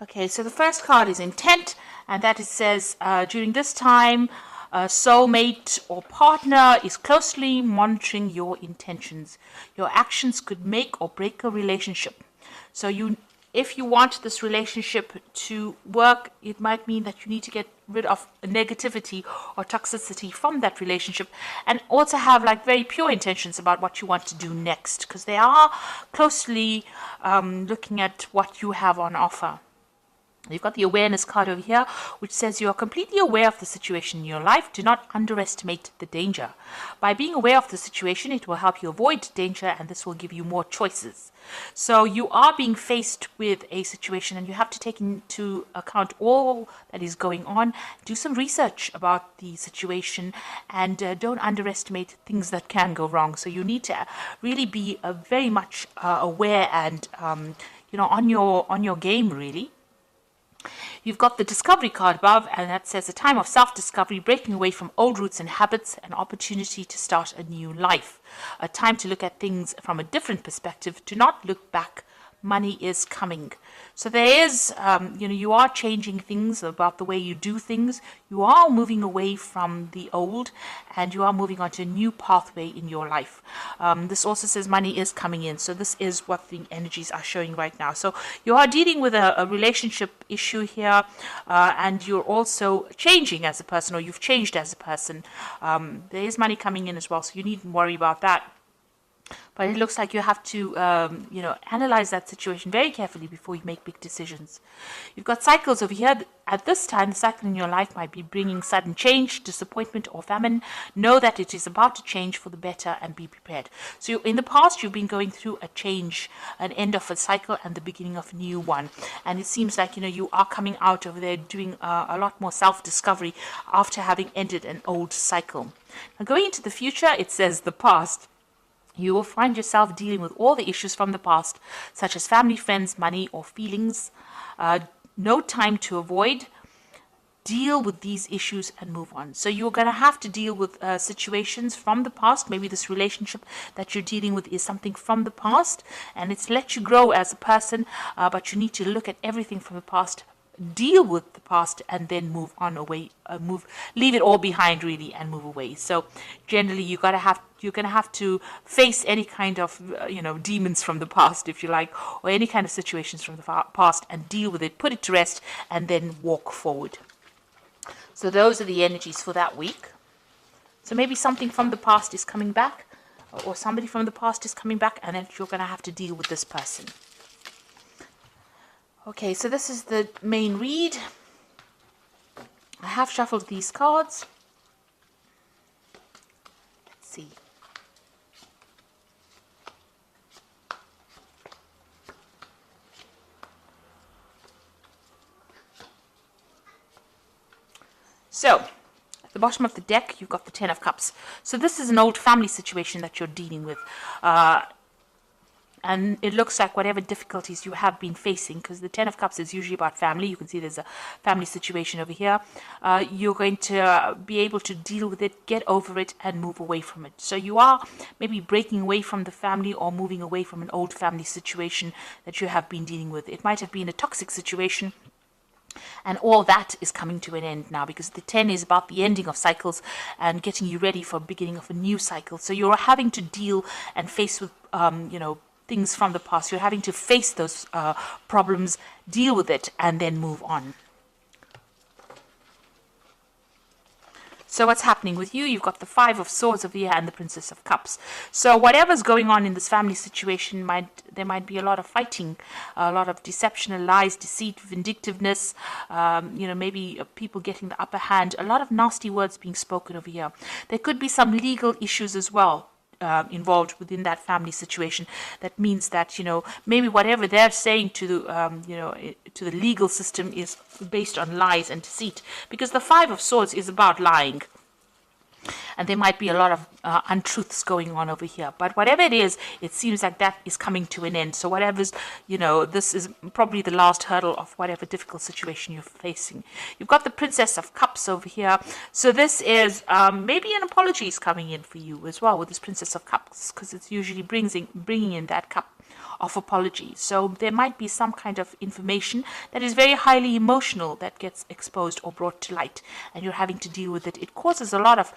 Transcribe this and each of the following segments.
Okay, so the first card is intent, and that it says during this time, a soulmate or partner is closely monitoring your intentions. Your actions could make or break a relationship. So if you want this relationship to work, it might mean that you need to get rid of negativity or toxicity from that relationship, and also have like very pure intentions about what you want to do next, because they are closely looking at what you have on offer. You've got the awareness card over here, which says you are completely aware of the situation in your life. Do not underestimate the danger. By being aware of the situation, it will help you avoid danger, and this will give you more choices. So you are being faced with a situation, and you have to take into account all that is going on. Do some research about the situation, and don't underestimate things that can go wrong. So you need to really be very much aware and on your game, really. You've got the discovery card above, and that says a time of self-discovery, breaking away from old roots and habits, an opportunity to start a new life. A time to look at things from a different perspective, to not look back. Money is coming. So there is, you are changing things about the way you do things. You are moving away from the old, and you are moving on to a new pathway in your life. This also says money is coming in. So this is what the energies are showing right now. So you are dealing with a relationship issue here, and you're also changing as a person, or you've changed as a person. There is money coming in as well, so you needn't worry about that. But it looks like you have to, analyze that situation very carefully before you make big decisions. You've got cycles over here. At this time, the cycle in your life might be bringing sudden change, disappointment, or famine. Know that it is about to change for the better, and be prepared. So in the past, you've been going through a change, an end of a cycle and the beginning of a new one. And it seems like, you are coming out over there doing a lot more self-discovery after having ended an old cycle. Now, going into the future, it says the past. You will find yourself dealing with all the issues from the past, such as family, friends, money, or feelings. No time to avoid. Deal with these issues and move on. So you're going to have to deal with situations from the past. Maybe this relationship that you're dealing with is something from the past, and it's let you grow as a person, but you need to look at everything from the past, deal with the past, and then move on away, leave it all behind really, and move away. So generally you're going to have to face any kind of demons from the past, if you like, or any kind of situations from the past, and deal with it, put it to rest, and then walk forward. So those are the energies for that week. So maybe something from the past is coming back, or somebody from the past is coming back, and then you're going to have to deal with this person. Okay, so this is the main read. I have shuffled these cards. Let's see. So, at the bottom of the deck, you've got the Ten of Cups. So this is an old family situation that you're dealing with. And it looks like whatever difficulties you have been facing, because the Ten of Cups is usually about family. You can see there's a family situation over here. You're going to be able to deal with it, get over it, and move away from it. So you are maybe breaking away from the family, or moving away from an old family situation that you have been dealing with. It might have been a toxic situation, and all that is coming to an end now, because the 10 is about the ending of cycles and getting you ready for beginning of a new cycle. So you're having to deal and face with, things from the past. You're having to face those problems, deal with it, and then move on. So what's happening with you? You've got the Five of Swords over here and the Princess of Cups. So whatever's going on in this family situation, there might be a lot of fighting, a lot of deception, lies, deceit, vindictiveness, maybe people getting the upper hand, a lot of nasty words being spoken over here. There could be some legal issues as well. Involved within that family situation. That means that maybe whatever they're saying to the legal system is based on lies and deceit, because the Five of Swords is about lying, and there might be a lot of untruths going on over here. But whatever it is, it seems like that is coming to an end. So whatever's, this is probably the last hurdle of whatever difficult situation you're facing. You've got the Princess of Cups over here. So this is maybe an apology is coming in for you as well with this Princess of Cups, because it's usually bringing in that cup of apology. So there might be some kind of information that is very highly emotional that gets exposed or brought to light, and you're having to deal with it. It causes a lot of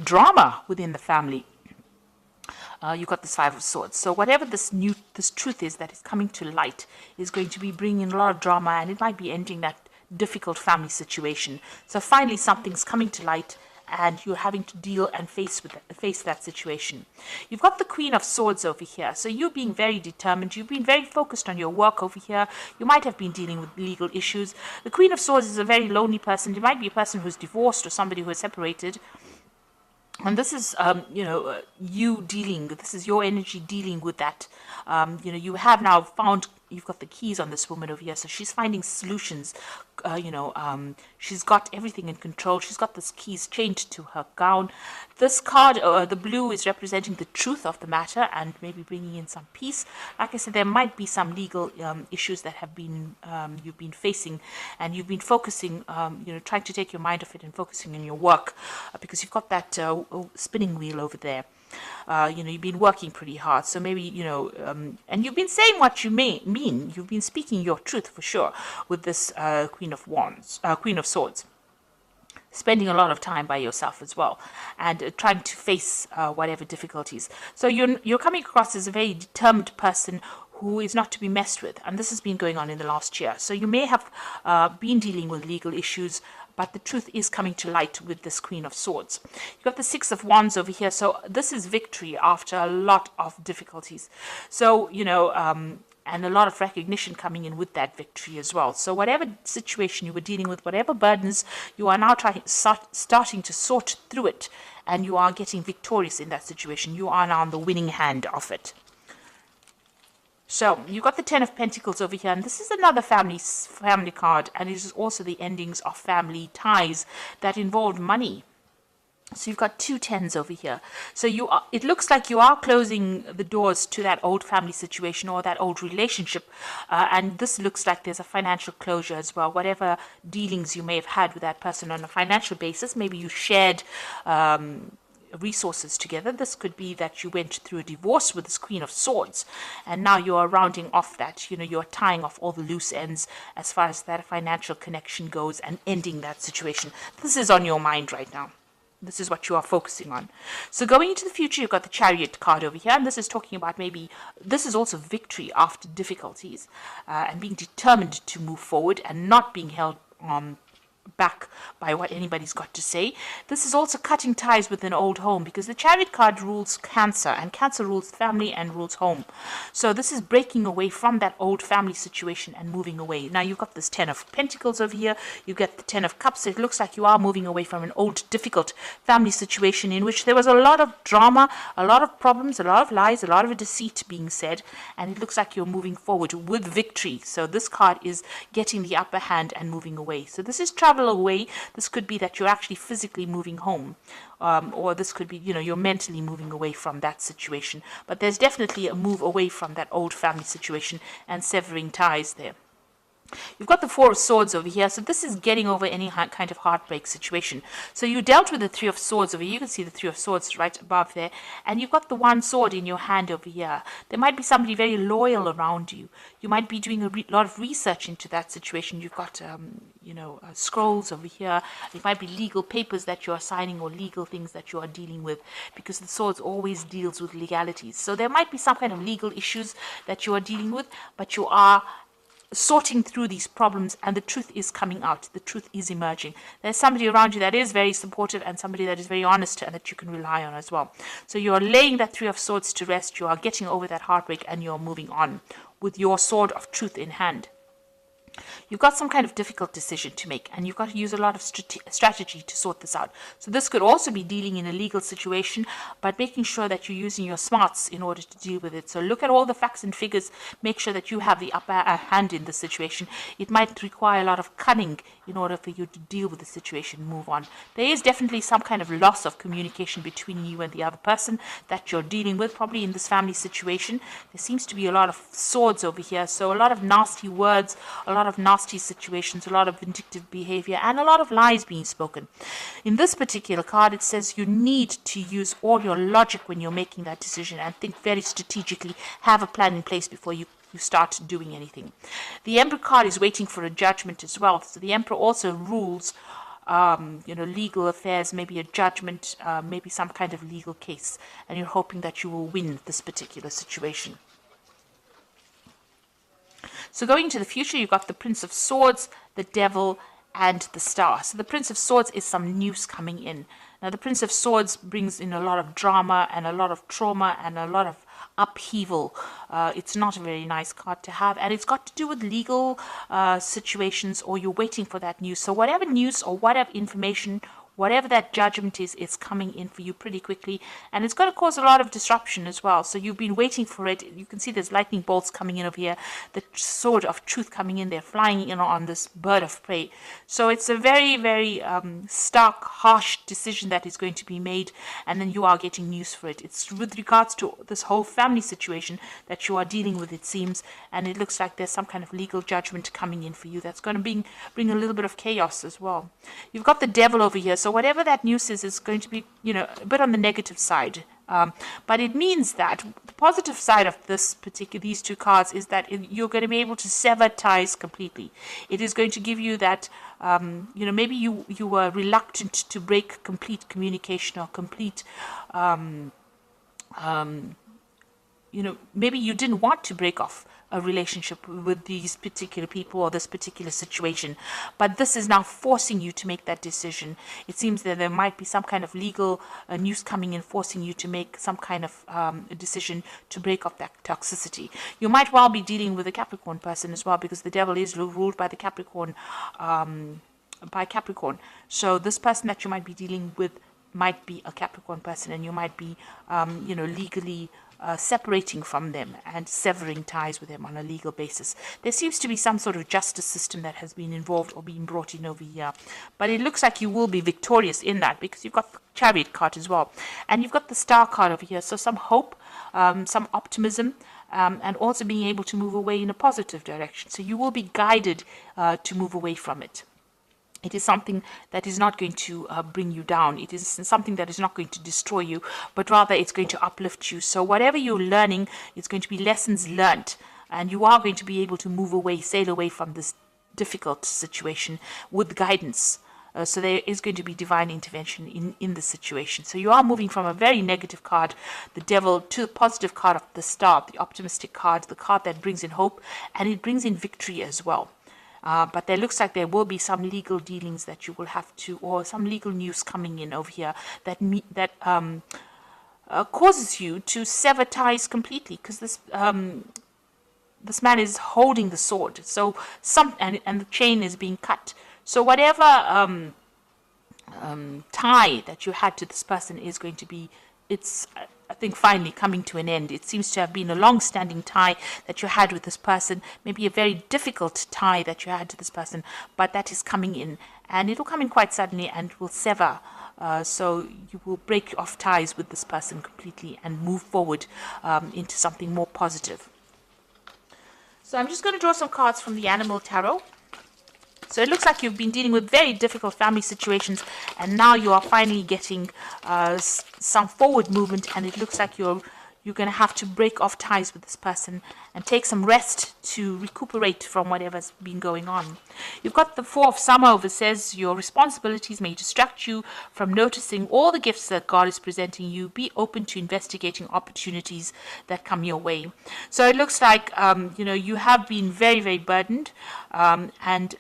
drama within the family. You've got this Five of Swords. So whatever this truth is that is coming to light is going to be bringing a lot of drama, and it might be ending that difficult family situation. So finally something's coming to light, and you're having to deal and face that situation. You've got the Queen of Swords over here. So you're being very determined. You've been very focused on your work over here. You might have been dealing with legal issues. The Queen of Swords is a very lonely person. It might be a person who's divorced or somebody who is separated. And this is, you dealing, this is your energy dealing with that. You have now found, you've got the keys on this woman over here. So she's finding solutions. She's got everything in control. She's got this keys chained to her gown. This card, the blue, is representing the truth of the matter and maybe bringing in some peace. Like I said, there might be some legal issues that have been you've been facing, and you've been focusing, trying to take your mind off it and focusing on your work, because you've got that spinning wheel over there. You've been working pretty hard, so maybe, and you've been saying what you mean. You've been speaking your truth for sure with this Queen of Swords. Spending a lot of time by yourself as well, and trying to face whatever difficulties. So you're coming across as a very determined person who is not to be messed with, and this has been going on in the last year. So you may have been dealing with legal issues, but the truth is coming to light with this Queen of Swords. You've got the Six of Wands over here. So this is victory after a lot of difficulties. So, and a lot of recognition coming in with that victory as well. So whatever situation you were dealing with, whatever burdens, you are now starting to sort through it, and you are getting victorious in that situation. You are now on the winning hand of it. So you've got the Ten of Pentacles over here, and this is another family card, and it is also the endings of family ties that involve money. So you've got two tens over here. So it looks like you are closing the doors to that old family situation or that old relationship, and this looks like there's a financial closure as well. Whatever dealings you may have had with that person on a financial basis, maybe you shared resources together. This could be that you went through a divorce with this Queen of Swords, and now you are rounding off that, you're tying off all the loose ends as far as that financial connection goes and ending that situation. This is on your mind right now. This is what you are focusing on. So going into the future, you've got the Chariot card over here, and this is talking about maybe, this is also victory after difficulties, and being determined to move forward and not being held back by what anybody's got to say. This is also cutting ties with an old home, because the Chariot card rules Cancer, and Cancer rules family and rules home. So this is breaking away from that old family situation and moving away. Now you've got this Ten of Pentacles over here. You get the Ten of Cups. It looks like you are moving away from an old difficult family situation in which there was a lot of drama, a lot of problems, a lot of lies, a lot of deceit being said, and it looks like you're moving forward with victory. So this card is getting the upper hand and moving away. So this is travel away. This could be that you're actually physically moving home, or this could be, you're mentally moving away from that situation. But there's definitely a move away from that old family situation and severing ties there. You've got the Four of Swords over here. So this is getting over any kind of heartbreak situation. So you dealt with the Three of Swords over here. You can see the Three of Swords right above there. And you've got the one sword in your hand over here. There might be somebody very loyal around you. You might be doing a lot of research into that situation. You've got, scrolls over here. It might be legal papers that you are signing or legal things that you are dealing with, because the swords always deals with legalities. So there might be some kind of legal issues that you are dealing with, but you are sorting through these problems, and the truth is coming out. The truth is emerging. There's somebody around you that is very supportive, and somebody that is very honest and that you can rely on as well. So you are laying that Three of Swords to rest. You are getting over that heartbreak, and you're moving on with your sword of truth in hand. You've got some kind of difficult decision to make, and you've got to use a lot of strategy to sort this out. So this could also be dealing in a legal situation, but making sure that you're using your smarts in order to deal with it. So look at all the facts and figures, make sure that you have the upper hand in the situation. It might require a lot of cunning in order for you to deal with the situation, move on. There is definitely some kind of loss of communication between you and the other person that you're dealing with, probably in this family situation. There seems to be a lot of swords over here, so a lot of nasty words, a lot lot of nasty situations, a lot of vindictive behavior, and a lot of lies being spoken. In this particular card, it says you need to use all your logic when you're making that decision and think very strategically, have a plan in place before you start doing anything. The Emperor card is waiting for a judgment as well. So the Emperor also rules legal affairs, maybe a judgment, maybe some kind of legal case, and you're hoping that you will win this particular situation. So going into the future, you've got the Prince of Swords, the Devil, and the Star. So the Prince of Swords is some news coming in. Now the Prince of Swords brings in a lot of drama and a lot of trauma and a lot of upheaval. It's not a very nice card to have, and it's got to do with legal situations, or you're waiting for that news. So whatever news or whatever information, whatever that judgment is coming in for you pretty quickly, and it's going to cause a lot of disruption as well. So you've been waiting for it. You can see there's lightning bolts coming in over here, the sword of truth coming in there, flying in on this bird of prey. So it's a very, very stark, harsh decision that is going to be made, and then you are getting news for it. It's with regards to this whole family situation that you are dealing with, it seems, and it looks like there's some kind of legal judgment coming in for you that's going to bring a little bit of chaos as well. You've got the Devil over here. So whatever that news is going to be, a bit on the negative side. But it means that the positive side of these two cards is that you're going to be able to sever ties completely. It is going to give you that, maybe you were reluctant to break complete communication or complete, maybe you didn't want to break off a relationship with these particular people or this particular situation, but this is now forcing you to make that decision. It seems that there might be some kind of legal news coming in, forcing you to make some kind of decision to break off that toxicity. You might well be dealing with a Capricorn person as well, because the Devil is ruled by the Capricorn, So this person that you might be dealing with might be a Capricorn person, and you might be, legally separating from them and severing ties with them on a legal basis. There seems to be some sort of justice system that has been involved or being brought in over here, but it looks like you will be victorious in that, because you've got the Chariot card as well, and you've got the Star card over here. So some hope, some optimism, and also being able to move away in a positive direction. So you will be guided to move away from it. It is something that is not going to bring you down. It is something that is not going to destroy you, but rather it's going to uplift you. So whatever you're learning, it's going to be lessons learned, and you are going to be able to move away, sail away from this difficult situation with guidance. So there is going to be divine intervention in the situation. So you are moving from a very negative card, the Devil, to the positive card of the Star, the optimistic card, the card that brings in hope, and it brings in victory as well. But there looks like there will be some legal dealings that you will have to, or some legal news coming in over here that causes you to sever ties completely, because this man is holding the sword. So and the chain is being cut. So whatever tie that you had to this person is going to be, I think, finally coming to an end. It seems to have been a long-standing tie that you had with this person, maybe a very difficult tie that you had to this person, but that is coming in, and it will come in quite suddenly and will sever. So you will break off ties with this person completely and move forward into something more positive. So I'm just going to draw some cards from the Animal Tarot. So it looks like you've been dealing with very difficult family situations, and now you are finally getting some forward movement, and it looks like you're going to have to break off ties with this person and take some rest to recuperate from whatever's been going on. You've got the Four of Summer over, says your responsibilities may distract you from noticing all the gifts that God is presenting you. Be open to investigating opportunities that come your way. So it looks like, you have been very, very burdened, and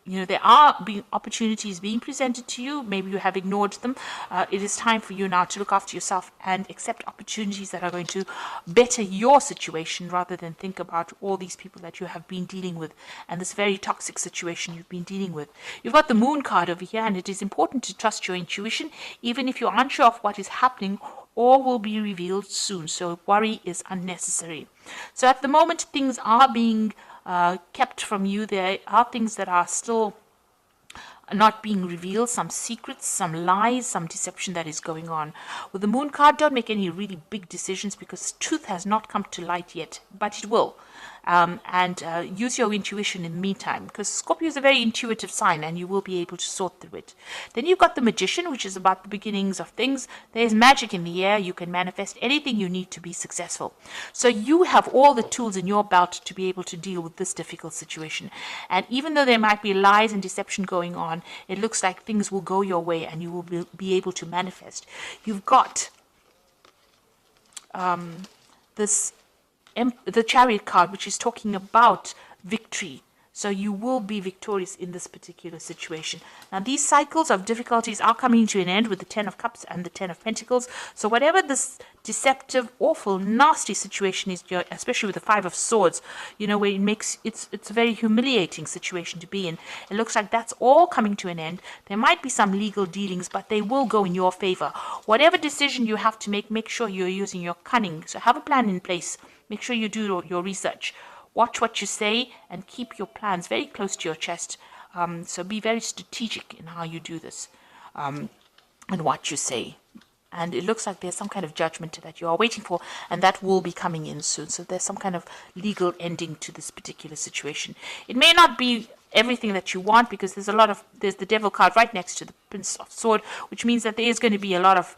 there are opportunities being presented to you. Maybe you have ignored them. It is time for you now to look after yourself and accept opportunities that are going to better your situation, rather than think about all these people that you have been dealing with and this very toxic situation you've been dealing with. You've got the Moon card over here, and it is important to trust your intuition, even if you're unsure of what is happening or will be revealed soon. So worry is unnecessary. So at the moment, things are being kept from you. There are things that are still not being revealed, some secrets, some lies, some deception that is going on. With the Moon card, don't make any really big decisions, because truth has not come to light yet, but it will. and use your intuition in the meantime, because Scorpio is a very intuitive sign and you will be able to sort through it. Then you've got the Magician, which is about the beginnings of things. There's magic in the air. You can manifest anything you need to be successful. So you have all the tools in your belt to be able to deal with this difficult situation. And even though there might be lies and deception going on, it looks like things will go your way and you will be able to manifest. You've got the Chariot card, which is talking about victory. So you will be victorious in this particular situation. Now, these cycles of difficulties are coming to an end with the Ten of Cups and the Ten of Pentacles. So whatever this deceptive, awful, nasty situation is, especially with the Five of Swords, you know, where it's a very humiliating situation to be in. It looks like that's all coming to an end. There might be some legal dealings, but they will go in your favor. Whatever decision you have to make sure you're using your cunning. So have a plan in place. Make sure you do your research. Watch what you say and keep your plans very close to your chest. So be very strategic in how you do this and what you say. And it looks like there's some kind of judgment that you are waiting for, and that will be coming in soon. So there's some kind of legal ending to this particular situation. It may not be everything that you want, because there's the Devil card right next to the Prince of Sword, which means that there is going to be a lot of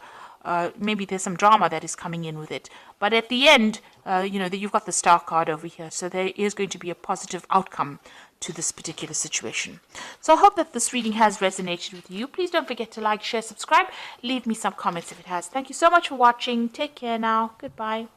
maybe there's some drama that is coming in with it. But at the end, you've got the Star card over here. So there is going to be a positive outcome to this particular situation. So I hope that this reading has resonated with you. Please don't forget to like, share, subscribe. Leave me some comments if it has. Thank you so much for watching. Take care now. Goodbye.